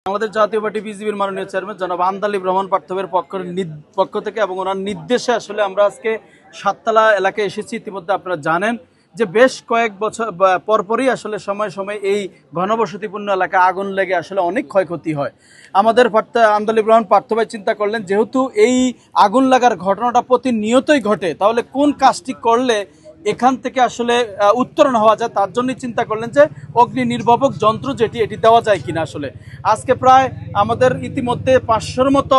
আমাদের জাতীয় পার্টি বিজেপির মাননীয় চেয়ারম্যান জনাব আন্দালিব রহমান পার্থবের পক্ষ থেকে এবং ওনার নির্দেশে আসলে আমরা আজকে সাততলা এলাকায় এসেছি। ইতিমধ্যে আপনারা জানেন যে বেশ কয়েক বছর পরপরই আসলে সময় সময় এই ঘনবসতিপূর্ণ এলাকায় আগুন লেগে আসলে অনেক ক্ষয়ক্ষতি হয়। আমাদের আন্দালিব রহমান পার্থ ভাই চিন্তা করলেন যেহেতু এই আগুন লাগার ঘটনাটা প্রতিনিয়তই ঘটে, তাহলে কোন কাজটি করলে এখান থেকে আসলে উত্তরণ হওয়া যায়, তার জন্যই চিন্তা করলেন যে অগ্নি নির্বাপক যন্ত্র এটি দেওয়া যায় কিনা। আসলে আজকে প্রায় আমাদের ইতিমধ্যে 500-র মতো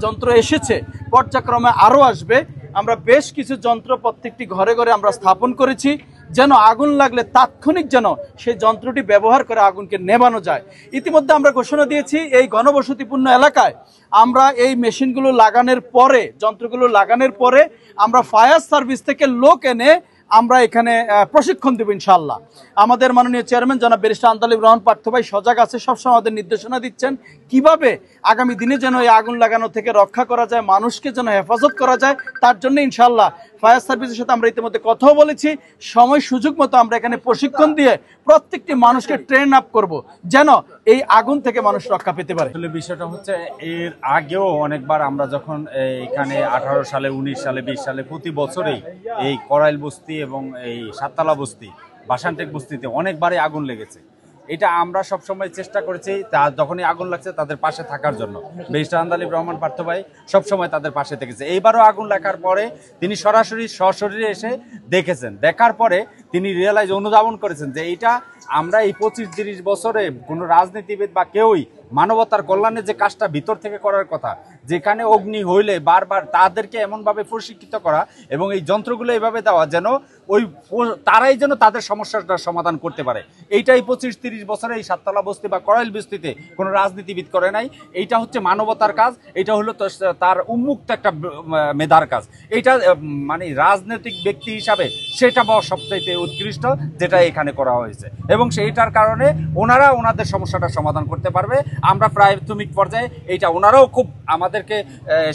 যন্ত্র এসেছে, পর্যায়ক্রমে আরও আসবে। আমরা বেশ কিছু যন্ত্র প্রত্যেকটি ঘরে ঘরে আমরা স্থাপন করেছি, যেন আগুন লাগলে তাৎক্ষণিক যেন সেই যন্ত্রটি ব্যবহার করে আগুনকে নেভানো যায়। ইতিমধ্যে আমরা ঘোষণা দিয়েছি এই ঘনবসতিপূর্ণ এলাকায় আমরা এই মেশিনগুলো লাগানোর পরে, যন্ত্রগুলো লাগানোর পরে আমরা ফায়ার সার্ভিস থেকে লোক এনে আমরা এখানে প্রশিক্ষণ দেব ইনশাআল্লাহ। আমাদের মাননীয় চেয়ারম্যান জনাব ব্যারিস্টার আন্দালিব রহমান পার্থ ভাই সজাগ আছে, সবসময় আমাদের নির্দেশনা দিচ্ছেন কিভাবে আগামী দিনে যেন এই আগুন লাগানো থেকে রক্ষা করা যায়, মানুষকে যেন হেফাজত করা যায়। তার জন্য ইনশাআল্লাহ ফায়ার সার্ভিসের সাথে আমরা ইতিমধ্যে কথাও বলেছি, সময় সুযোগ মতো আমরা এখানে প্রশিক্ষণ দিয়ে প্রত্যেকটি মানুষকে ট্রেন আপ করব যেন এই আগুন থেকে মানুষ রক্ষা পেতে পারে। আসলে বিষয়টা হচ্ছে এর আগেও অনেকবার আমরা যখন এখানে 18 সালে, 19 সালে, 20 সালে প্রতি বছরেই এই করাইল বস্তি এবং এই সাততলা বস্তি, বাসানটেক বস্তিতে অনেকবারই আগুন লেগেছে। এটা আমরা সবসময় চেষ্টা করেছি যখনই আগুন লাগছে তাদের পাশে থাকার জন্য। ব্যারিস্টার আন্দালিব রহমান পার্থ ভাই সবসময় তাদের পাশে থেকেছে। এইবারও আগুন লাগার পরে তিনি সরাসরি সশরীরে এসে দেখেছেন, দেখার পরে তিনি অনুধাবন করেছেন যে এইটা আমরা এই 25-30 বছরে কোনো রাজনীতিবিদ বা কেউই মানবতার কল্যাণে যে কাজটা ভিতর থেকে করার কথা, যেখানে অগ্নি হইলে বারবার তাদেরকে এমনভাবে প্রশিক্ষিত করা এবং এই যন্ত্রগুলো এইভাবে দেওয়া যেন তারাই যেন তাদের সমস্যাটার সমাধান করতে পারে। এইটাই 25-30 বছরে এই সাততলা বস্তি বা করাইল বস্তিতে কোনো রাজনীতিবিদ করে নাই। এইটা হচ্ছে মানবতার কাজ, এটা হলো তার উন্মুক্ত একটা মেধার কাজ। এইটা মানে রাজনৈতিক ব্যক্তি হিসাবে সেটা সবচাইতে উৎকৃষ্ট যেটা এখানে করা হয়েছে এবং সেইটার কারণে ওনারা ওনাদের সমস্যাটা সমাধান করতে পারবে। আমরা প্রাথমিক পর্যায়ে এইটা ওনারাও খুব আমাদেরকে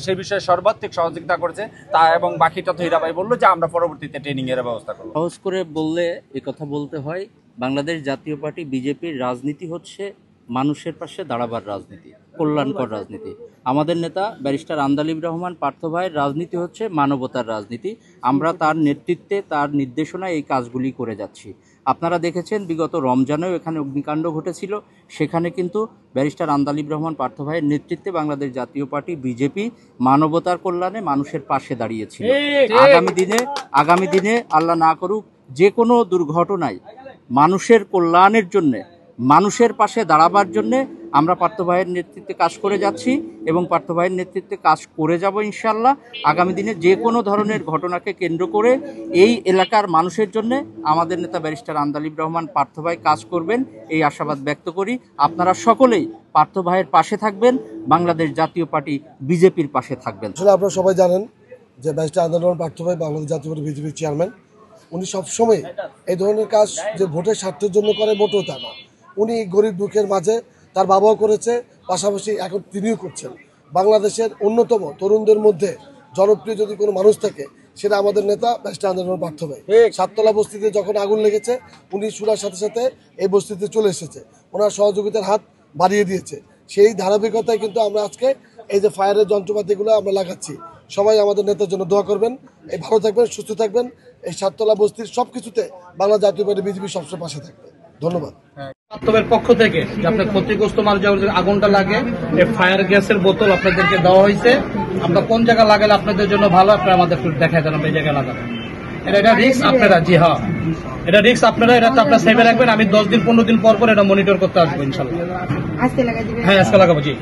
সেই বিষয়ে সর্বাত্মক সহযোগিতা করেছে তা, এবং বাকিটা তো হীরা ভাই বললো যে আমরা পরবর্তীতে ট্রেনিং এর ব্যবস্থা করব। সহজ করে বললে এ কথা বলতে হয়, বাংলাদেশ জাতীয় পার্টি বিজেপির রাজনীতি হচ্ছে মানুষের পাশে দাঁড়াবার রাজনীতি, কল্যাণকর রাজনীতি। আমাদের নেতা ব্যারিস্টার আন্দালিব রহমান পার্থ ভাইয়ের রাজনীতি হচ্ছে মানবতার রাজনীতি। আমরা তার নেতৃত্বে, তার নির্দেশনায় এই কাজগুলি করে যাচ্ছি। আপনারা দেখেছেন বিগত রমজানেও এখানে অগ্নিকাণ্ড ঘটেছিল, সেখানে কিন্তু ব্যারিস্টার আন্দালিব রহমান পার্থ ভাইয়ের নেতৃত্বে বাংলাদেশ জাতীয় পার্টি বিজেপি মানবতার কল্যাণে মানুষের পাশে দাঁড়িয়েছিল। আগামী দিনে আল্লাহ না করুক যে কোনো দুর্ঘটনায় মানুষের কল্যাণের জন্যে, মানুষের পাশে দাঁড়াবার জন্যে আমরা পার্থ ভাইয়ের নেতৃত্বে কাজ করে যাচ্ছি এবং পার্থ ভাইয়ের নেতৃত্বে কাজ করে যাব ইনশাআল্লাহ। আগামী দিনে যে কোনো ধরনের ঘটনাকে কেন্দ্র করে এই এলাকার মানুষের জন্য আমাদের নেতা ব্যারিস্টার আন্দালিব রহমান পার্থ ভাই কাজ করবেন, এই আশাবাদ ব্যক্ত করি। আপনারা সকলেই পার্থ ভাইয়ের পাশে থাকবেন, বাংলাদেশ জাতীয় পার্টি বিজেপির পাশে থাকবেন। আসলে আপনারা সবাই জানেন যে ব্যারিস্টার আন্দালিব রহমান পার্থ ভাই বাংলাদেশ জাতীয় পার্টি বিজেপির চেয়ারম্যান। উনি সবসময় এই ধরনের কাজ যে ভোটের স্বার্থের জন্য করে মোটেও তা না। উনি গরিব দুঃখের মাঝে তার বাবাও করেছে, পাশাপাশি এখন তিনিও করছেন। বাংলাদেশের অন্যতম তরুণদের মধ্যে জনপ্রিয় যদি কোনো মানুষ থাকে সেটা আমাদের নেতা ব্যারিস্টার আন্দালিব রহমান পার্থ ভাই। সাততলা বস্তিতে যখন আগুন লেগেছে উনি শোনার সাথে সাথে এই বস্তিতে চলে এসেছে, ওনার সহযোগিতার হাত বাড়িয়ে দিয়েছে। সেই ধারাবাহিকতায় কিন্তু আমরা আজকে এই যে ফায়ারের যন্ত্রপাতিগুলো আমরা লাগাচ্ছি। সবাই আমাদের নেতার জন্য দোয়া করবেন, এই ভালো থাকবেন, সুস্থ থাকবেন। এই সাততলা বস্তির সবকিছুতে বাংলা জাতীয় পার্টি বিজেপি সবসময় পাশে থাকবে। ধন্যবাদ। পার্থবের পক্ষ থেকে যে আপনার ক্ষতিগ্রস্ত মানুষ আগুনটা লাগে, এই ফায়ার গ্যাসের বোতল আপনাদেরকে দেওয়া হয়েছে। আমরা কোন জায়গায় লাগালে আপনাদের জন্য ভালো, আপনারা আমাদের দেখা দেন আমরা এই জায়গায় লাগাবেন। এটা রিস্ক আপনারা, জি হ্যাঁ এটা রিস্ক আপনারা, এটা তো আপনারা সেভে রাখবেন। আমি 10 দিন 15 দিন পর এটা মনিটর করতে আসবো ইনশাল্লাহ। হ্যাঁ আজকে লাগাবো জি।